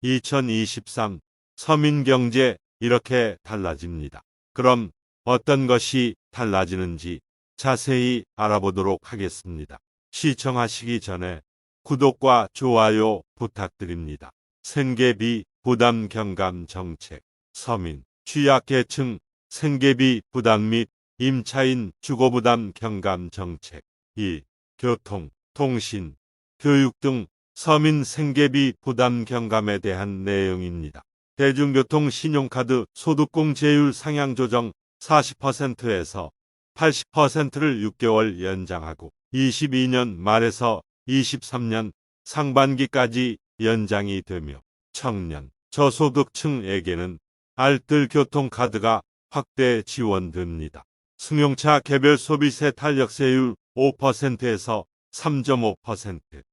2023 서민경제 이렇게 달라집니다. 그럼 어떤 것이 달라지는지 자세히 알아보도록 하겠습니다. 시청하시기 전에 구독과 좋아요 부탁드립니다. 생계비 부담 경감 정책, 서민, 취약계층 생계비 부담 및 임차인 주거부담 경감 정책. 2. 교통, 통신, 교육 등 서민 생계비 부담 경감에 대한 내용입니다. 대중교통 신용카드 소득공제율 상향 조정 40%에서 80%를 6개월 연장하고 22년 말에서 23년 상반기까지 연장이 되며 청년, 저소득층에게는 알뜰 교통카드가 확대 지원됩니다. 승용차 개별 소비세 탄력세율 5%에서 3.5%,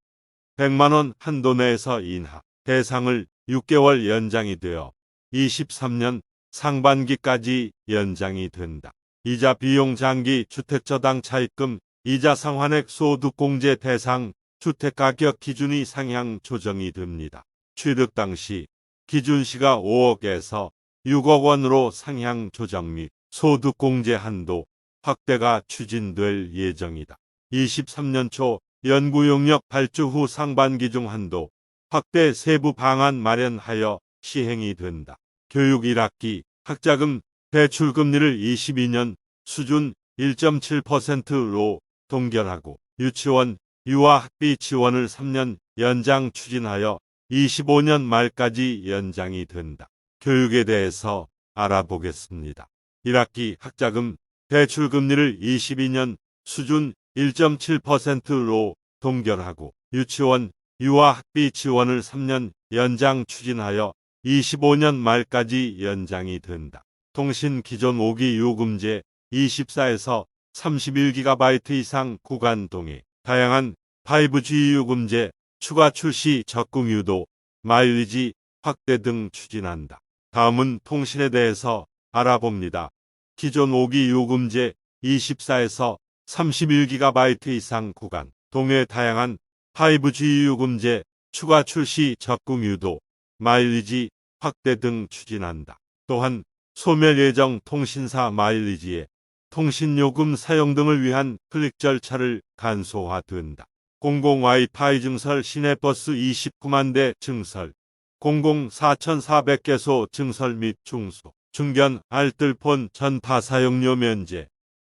100만원 한도 내에서 인하 대상을 6개월 연장이 되어 23년 상반기까지 연장이 된다. 이자 비용 장기 주택저당 차입금 이자 상환액 소득공제 대상 주택가격 기준이 상향 조정이 됩니다. 취득 당시 기준시가 5억에서 6억 원으로 상향 조정 및 소득공제 한도 확대가 추진될 예정이다. 23년 초 연구용역 발주 후 상반기 중 한도 확대 세부 방안 마련하여 시행이 된다. 교육 1학기 학자금 대출 금리를 22년 수준 1.7%로 동결하고 유치원 유아학비 지원을 3년 연장 추진하여 25년 말까지 연장이 된다. 교육에 대해서 알아보겠습니다. 1학기 학자금 대출 금리를 22년 수준 1.7%로 동결하고 유치원 유아학비 지원을 3년 연장 추진하여 25년 말까지 연장이 된다. 통신 기존 5기 요금제 24에서 31GB 이상 구간 동의, 다양한 5G 요금제 추가 출시 적응 유도, 마일리지 확대 등 추진한다. 다음은 통신에 대해서 알아봅니다. 기존 5기 요금제 24에서 31GB 이상 구간, 동해 다양한 5G 요금제 추가 출시 적응 유도, 마일리지 확대 등 추진한다. 또한 소멸 예정 통신사 마일리지의 통신요금 사용 등을 위한 클릭 절차를 간소화된다. 공공 와이파이 증설 시내버스 29만 대 증설, 공공 4,400개소 증설 및 중소, 중견 알뜰폰 전파 사용료 면제,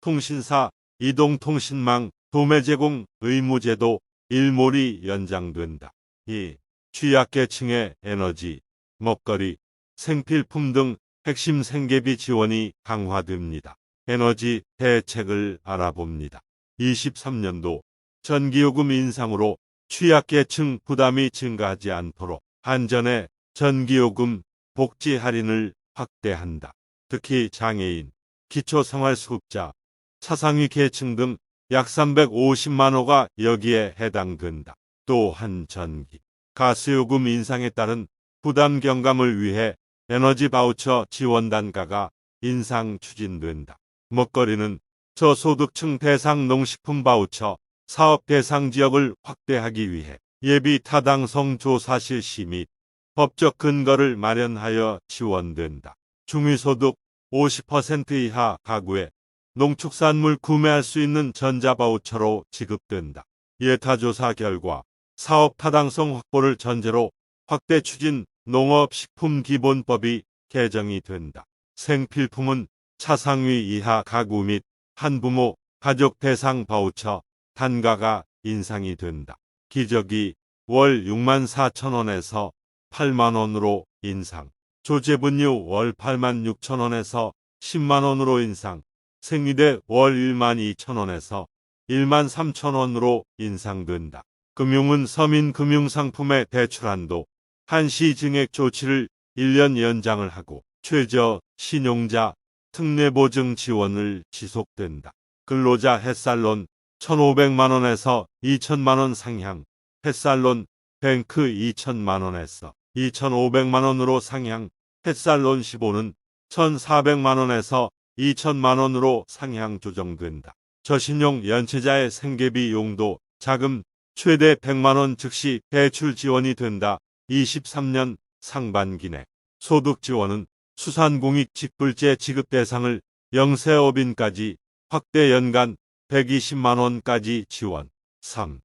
통신사 이동통신망 도매 제공 의무제도 일몰이 연장된다. 2. 취약계층의 에너지, 먹거리, 생필품 등 핵심 생계비 지원이 강화됩니다. 에너지 대책을 알아봅니다. 23년도 전기요금 인상으로 취약계층 부담이 증가하지 않도록 한전의 전기요금 복지 할인을 확대한다. 특히 장애인, 기초생활수급자, 차상위 계층 등 약 350만 호가 여기에 해당된다. 또한 전기, 가스요금 인상에 따른 부담 경감을 위해 에너지 바우처 지원 단가가 인상 추진된다. 먹거리는 저소득층 대상 농식품 바우처 사업 대상 지역을 확대하기 위해 예비 타당성 조사 실시 및 법적 근거를 마련하여 지원된다. 중위소득 50% 이하 가구에 농축산물 구매할 수 있는 전자바우처로 지급된다. 예타조사 결과 사업 타당성 확보를 전제로 확대 추진 농업식품기본법이 개정이 된다. 생필품은 차상위 이하 가구 및 한부모 가족 대상 바우처 단가가 인상이 된다. 기저귀 월 64,000원에서 8만원으로 인상, 조제분유 월 86,000원에서 10만원으로 인상, 생리대 월 12,000원에서 13,000원으로 인상된다. 금융은 서민금융상품의 대출한도, 한시증액 조치를 1년 연장을 하고 최저 신용자 특례보증 지원을 지속된다. 근로자 햇살론 1,500만원에서 2,000만원 상향, 햇살론 뱅크 2,000만원에서 2,500만원으로 상향, 햇살론 15는 1,400만원에서 2,000만원으로 상향 조정된다. 저신용 연체자의 생계비 용도 자금 최대 100만원 즉시 대출 지원이 된다. 23년 상반기 내 소득 지원은 수산공익 직불제 지급 대상을 0세업인까지 확대 연간 120만 원까지 지원. 3.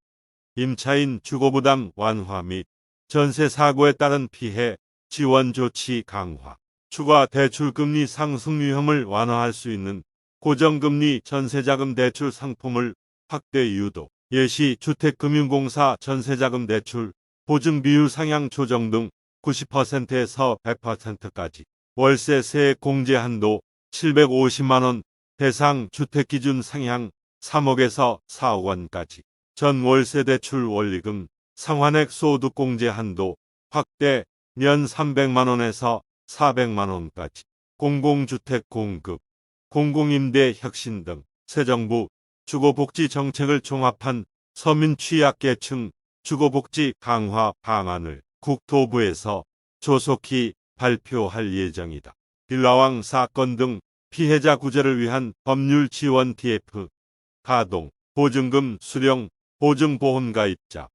임차인 주거부담 완화 및 전세 사고에 따른 피해 지원 조치 강화. 추가 대출금리 상승 위험을 완화할 수 있는 고정금리 전세자금 대출 상품을 확대 유도. 예시주택금융공사 전세자금 대출 보증 비율 상향 조정 등 90%에서 100%까지. 월세 세액 공제 한도 750만 원, 대상 주택 기준 상향 3억에서 4억 원까지. 전 월세 대출 원리금 상환액 소득 공제 한도 확대 년 300만 원에서 400만 원까지. 공공주택 공급, 공공임대 혁신 등 새 정부 주거복지 정책을 종합한 서민 취약계층 주거복지 강화 방안을 국토부에서 조속히 발표할 예정이다. 빌라왕 사건 등 피해자 구제를 위한 법률 지원 TF 가동, 보증금 수령, 보증보험 가입자,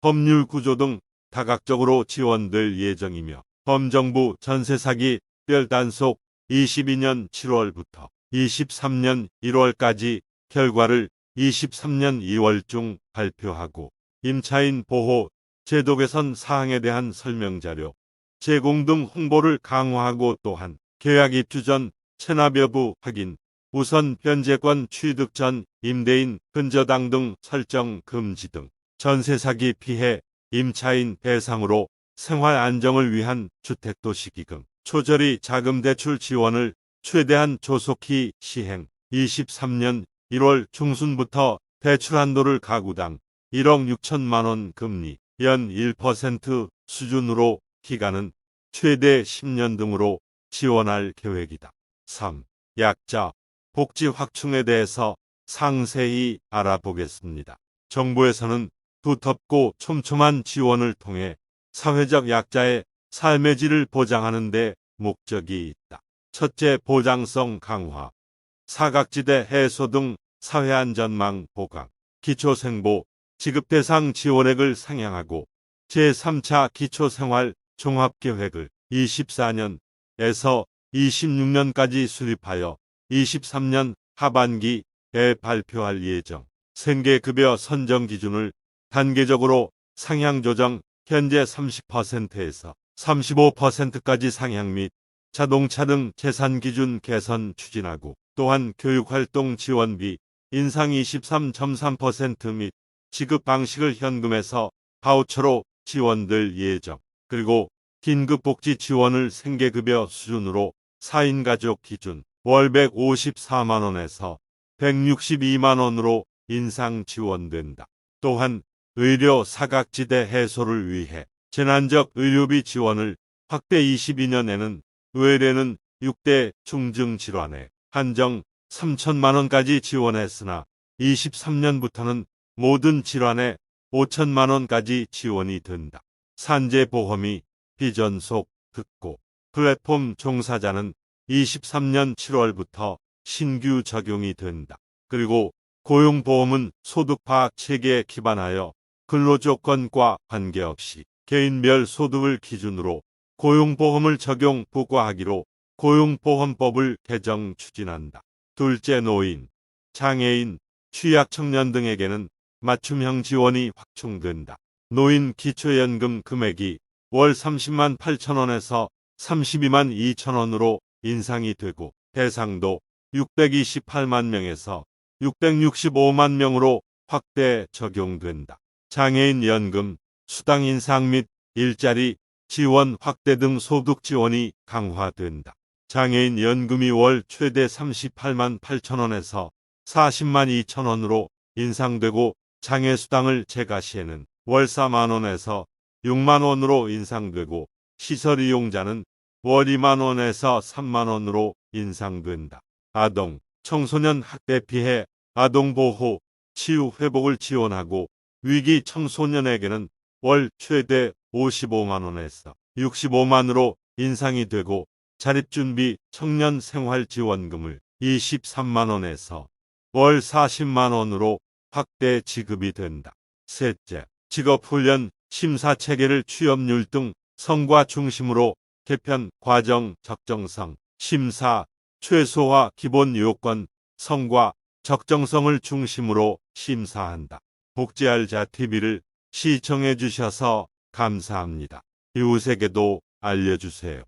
법률 구조 등 다각적으로 지원될 예정이며 범정부 전세사기 특별단속 22년 7월부터 23년 1월까지 결과를 23년 2월 중 발표하고 임차인 보호, 제도 개선 사항에 대한 설명자료 제공 등 홍보를 강화하고 또한 계약 입주 전 체납 여부 확인, 우선 변제권 취득 전 임대인 근저당 등 설정 금지 등 전세 사기 피해 임차인 대상으로 생활 안정을 위한 주택도시기금 초저리 자금 대출 지원을 최대한 조속히 시행. 23년 1월 중순부터 대출 한도를 가구당 1억 6천만 원 금리 연 1% 수준으로 기간은 최대 10년 등으로 지원할 계획이다. 3. 약자 복지 확충에 대해서 상세히 알아보겠습니다. 정부에서는 두텁고 촘촘한 지원을 통해 사회적 약자의 삶의 질을 보장하는 데 목적이 있다. 첫째, 보장성 강화, 사각지대 해소 등 사회안전망 보강, 기초생보, 지급대상 지원액을 상향하고 제3차 기초생활 종합계획을 24년에서 26년까지 수립하여 23년 하반기에 발표할 예정. 생계급여 선정 기준을 단계적으로 상향 조정, 현재 30%에서 35%까지 상향 및 자동차 등 재산 기준 개선 추진하고 또한 교육활동 지원비 인상 23.3% 및 지급 방식을 현금에서 바우처로 지원될 예정. 그리고 긴급복지 지원을 생계급여 수준으로 4인 가족 기준 월 154만 원에서 162만 원으로 인상 지원된다. 또한 의료 사각지대 해소를 위해 재난적 의료비 지원을 확대 22년에는 의뢰는 6대 중증질환에 한정 3천만 원까지 지원했으나 23년부터는 모든 질환에 5천만 원까지 지원이 된다. 산재보험이 비전속 특고 플랫폼 종사자는 23년 7월부터 신규 적용이 된다. 그리고 고용보험은 소득파악 체계에 기반하여 근로조건과 관계없이 개인별 소득을 기준으로 고용보험을 적용 부과하기로 고용보험법을 개정 추진한다. 둘째, 노인, 장애인, 취약청년 등에게는 맞춤형 지원이 확충된다. 노인 기초연금 금액이 월 30만 8천 원에서 32만 2천 원으로 인상이 되고 대상도 628만 명에서 665만 명으로 확대 적용된다. 장애인 연금, 수당 인상 및 일자리 지원 확대 등 소득 지원이 강화된다. 장애인 연금이 월 최대 38만 8천 원에서 40만 2천 원으로 인상되고 장애수당을 제가 시에는 월 4만 원에서 6만 원으로 인상되고 시설 이용자는 월 2만 원에서 3만 원으로 인상된다. 아동, 청소년 학대 피해, 아동보호, 치유 회복을 지원하고 위기 청소년에게는 월 최대 55만 원에서 65만으로 인상이 되고 자립준비 청년 생활지원금을 23만 원에서 월 40만 원으로 확대 지급이 된다. 셋째, 직업훈련 심사체계를 취업률 등 성과 중심으로 개편, 과정, 적정성, 심사, 최소화, 기본 요건, 성과, 적정성을 중심으로 심사한다. 복지알자TV를 시청해 주셔서 감사합니다. 이웃에게도 알려주세요.